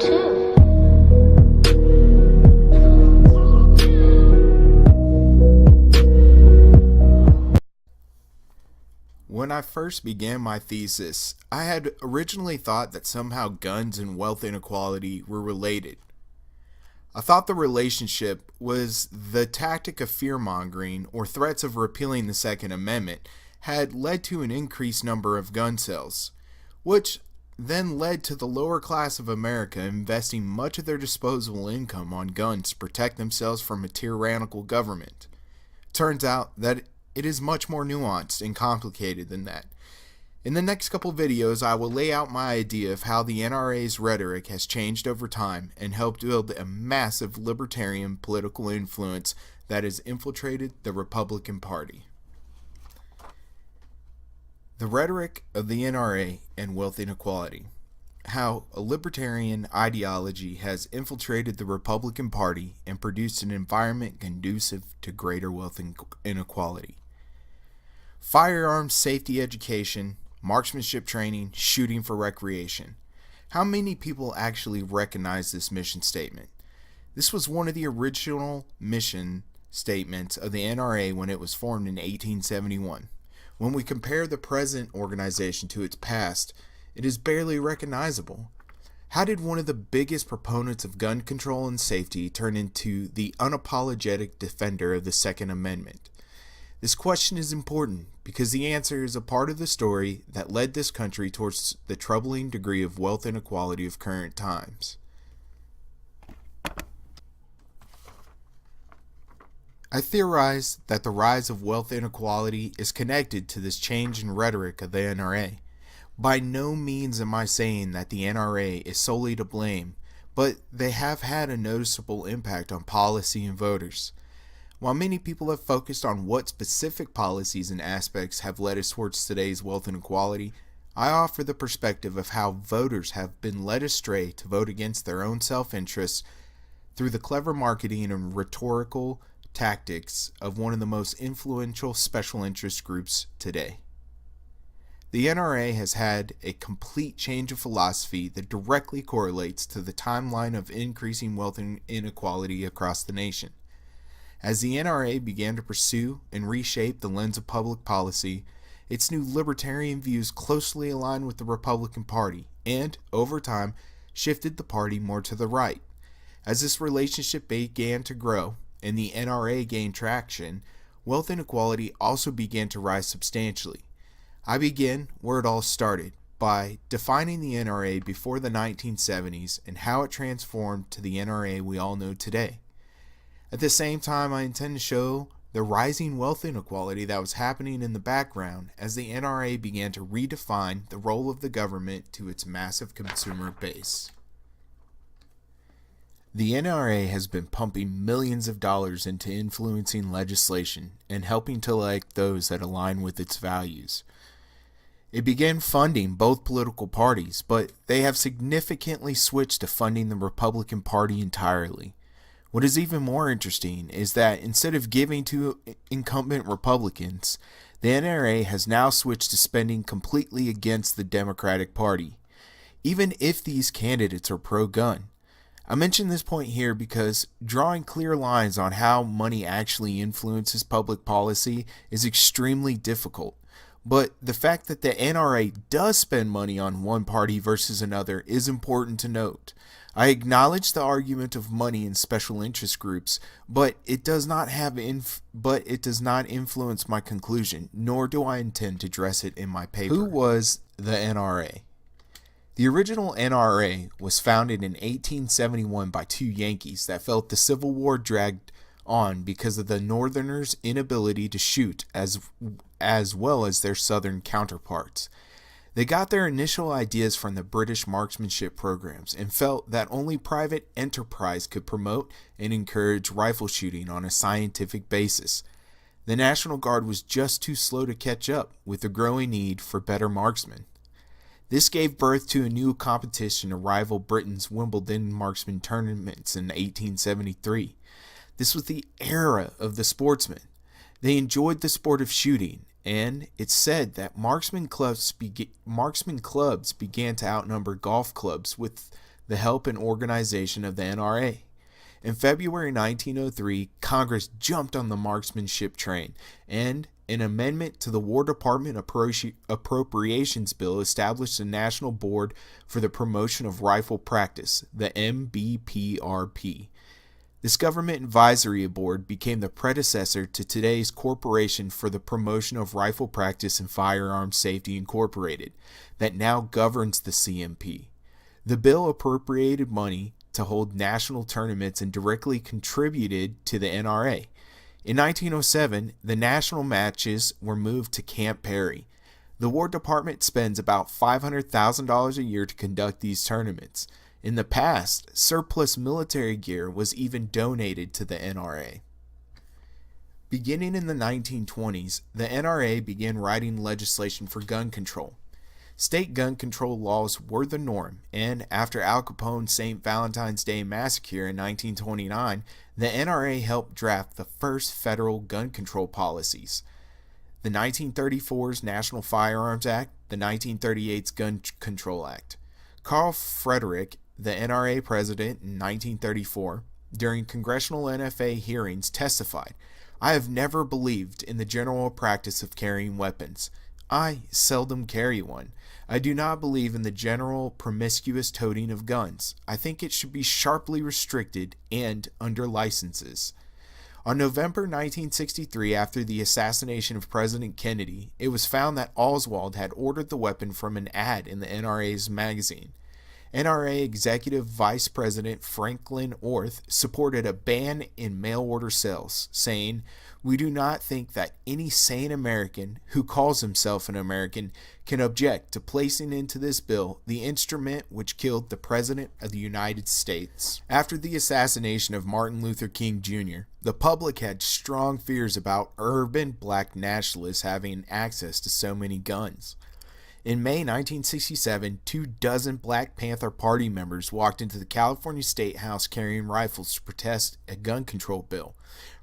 too. When I first began my thesis, I had originally thought that somehow guns and wealth inequality were related. I thought the relationship was the tactic of fear-mongering or threats of repealing the Second Amendment had led to an increased number of gun sales, which then led to the lower class of America investing much of their disposable income on guns to protect themselves from a tyrannical government. Turns out that it is much more nuanced and complicated than that. In the next couple videos, I will lay out my idea of how the NRA's rhetoric has changed over time and helped build a massive libertarian political influence that has infiltrated the Republican Party. The rhetoric of the NRA and wealth inequality. How a libertarian ideology has infiltrated the Republican Party and produced an environment conducive to greater wealth inequality. Firearms safety education, marksmanship training, shooting for recreation. How many people actually recognize this mission statement? This was one of the original mission statements of the NRA when it was formed in 1871. When we compare the present organization to its past, it is barely recognizable. How did one of the biggest proponents of gun control and safety turn into the unapologetic defender of the Second Amendment? This question is important because the answer is a part of the story that led this country towards the troubling degree of wealth inequality of current times. I theorize that the rise of wealth inequality is connected to this change in rhetoric of the NRA. By no means am I saying that the NRA is solely to blame, but they have had a noticeable impact on policy and voters. While many people have focused on what specific policies and aspects have led us towards today's wealth inequality, I offer the perspective of how voters have been led astray to vote against their own self-interests through the clever marketing and rhetorical tactics of one of the most influential special interest groups today. The NRA has had a complete change of philosophy that directly correlates to the timeline of increasing wealth inequality across the nation. As the NRA began to pursue and reshape the lens of public policy, its new libertarian views closely aligned with the Republican Party and, over time, shifted the party more to the right. As this relationship began to grow and the NRA gained traction, wealth inequality also began to rise substantially. I begin where it all started, by defining the NRA before the 1970s and how it transformed to the NRA we all know today. At the same time, I intend to show the rising wealth inequality that was happening in the background as the NRA began to redefine the role of the government to its massive consumer base. The NRA has been pumping millions of dollars into influencing legislation and helping to elect those that align with its values. It began funding both political parties, but they have significantly switched to funding the Republican Party entirely. What is even more interesting is that instead of giving to incumbent Republicans, the NRA has now switched to spending completely against the Democratic Party, even if these candidates are pro-gun. I mention this point here because drawing clear lines on how money actually influences public policy is extremely difficult. But the fact that the NRA does spend money on one party versus another is important to note. I acknowledge the argument of money in special interest groups, but it does not influence my conclusion, nor do I intend to address it in my paper. Who was the NRA? The original NRA was founded in 1871 by two Yankees that felt the Civil War dragged on because of the Northerners' inability to shoot as well as their Southern counterparts. They got their initial ideas from the British marksmanship programs and felt that only private enterprise could promote and encourage rifle shooting on a scientific basis. The National Guard was just too slow to catch up with the growing need for better marksmen. This gave birth to a new competition to rival Britain's Wimbledon marksman tournaments in 1873. This was the era of the sportsmen. They enjoyed the sport of shooting, and it's said that marksman clubs began to outnumber golf clubs, with the help and organization of the NRA. In February 1903, Congress jumped on the marksmanship train, and an amendment to the War Department Appropriations Bill established a National Board for the Promotion of Rifle Practice, the MBPRP. This government advisory board became the predecessor to today's Corporation for the Promotion of Rifle Practice and Firearms Safety Incorporated, that now governs the CMP. The bill appropriated money to hold national tournaments and directly contributed to the NRA. In 1907, the national matches were moved to Camp Perry. The War Department spends about $500,000 a year to conduct these tournaments. In the past, surplus military gear was even donated to the NRA. Beginning in the 1920s, the NRA began writing legislation for gun control. State gun control laws were the norm, and after Al Capone's St. Valentine's Day Massacre in 1929, the NRA helped draft the first federal gun control policies. The 1934's National Firearms Act, the 1938's Gun Control Act. Carl Frederick, the NRA president in 1934, during congressional NFA hearings testified, "I have never believed in the general practice of carrying weapons. I seldom carry one. I do not believe in the general promiscuous toting of guns. I think it should be sharply restricted and under licenses." On November 1963, after the assassination of President Kennedy, it was found that Oswald had ordered the weapon from an ad in the NRA's magazine. NRA Executive Vice President Franklin Orth supported a ban in mail-order sales, saying, "We do not think that any sane American who calls himself an American can object to placing into this bill the instrument which killed the President of the United States." After the assassination of Martin Luther King Jr., the public had strong fears about urban black nationalists having access to so many guns. In May 1967, 24 Black Panther Party members walked into the California State House carrying rifles to protest a gun control bill,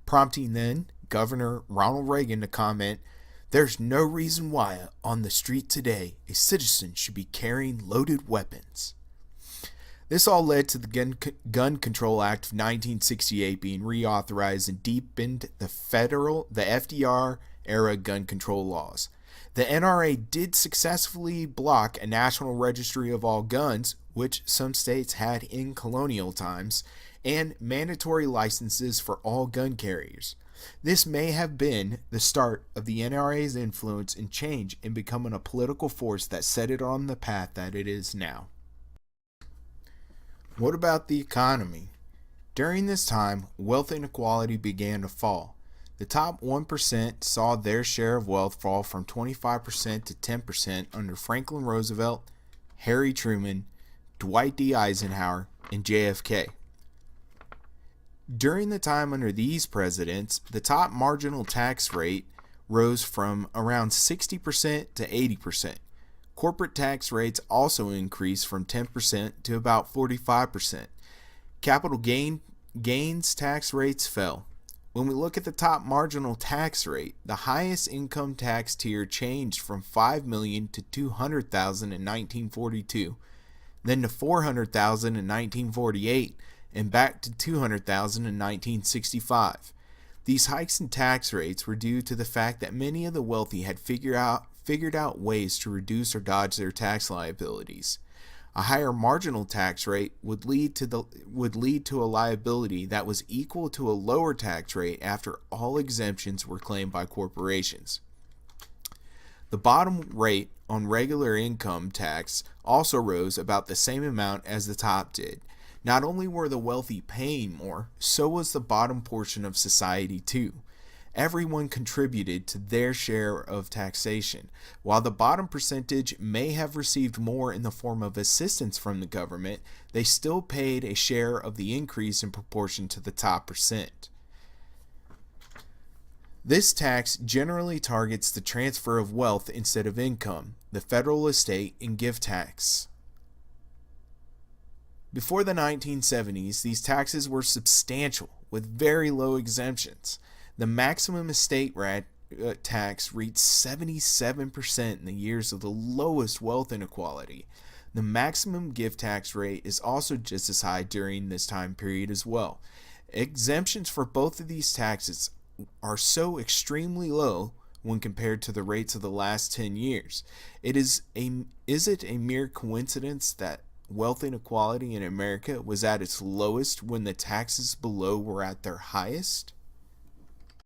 prompting then Governor Ronald Reagan to comment, "There's no reason why on the street today a citizen should be carrying loaded weapons." This all led to the Gun Control Act of 1968 being reauthorized and deepened the FDR era gun control laws. The NRA did successfully block a national registry of all guns, which some states had in colonial times, and mandatory licenses for all gun carriers. This may have been the start of the NRA's influence and change in becoming a political force that set it on the path that it is now. What about the economy? During this time, wealth inequality began to fall. The top 1% saw their share of wealth fall from 25% to 10% under Franklin Roosevelt, Harry Truman, Dwight D. Eisenhower, and JFK. During the time under these presidents, the top marginal tax rate rose from around 60% to 80%. Corporate tax rates also increased from 10% to about 45%. Capital gains tax rates fell. When we look at the top marginal tax rate, the highest income tax tier changed from $5 million to $200,000 in 1942, then to $400,000 in 1948, and back to $200,000 in 1965. These hikes in tax rates were due to the fact that many of the wealthy had figured out ways to reduce or dodge their tax liabilities. A higher marginal tax rate would lead to a liability that was equal to a lower tax rate after all exemptions were claimed by corporations. The bottom rate on regular income tax also rose about the same amount as the top did. Not only were the wealthy paying more, so was the bottom portion of society too. Everyone contributed to their share of taxation. While the bottom percentage may have received more in the form of assistance from the government, they still paid a share of the increase in proportion to the top percent. This tax generally targets the transfer of wealth instead of income, the federal estate and gift tax. Before the 1970s, these taxes were substantial, with very low exemptions. The maximum estate tax reached 77% in the years of the lowest wealth inequality. The maximum gift tax rate is also just as high during this time period as well. Exemptions for both of these taxes are so extremely low when compared to the rates of the last 10 years. Is it a mere coincidence that wealth inequality in America was at its lowest when the taxes below were at their highest?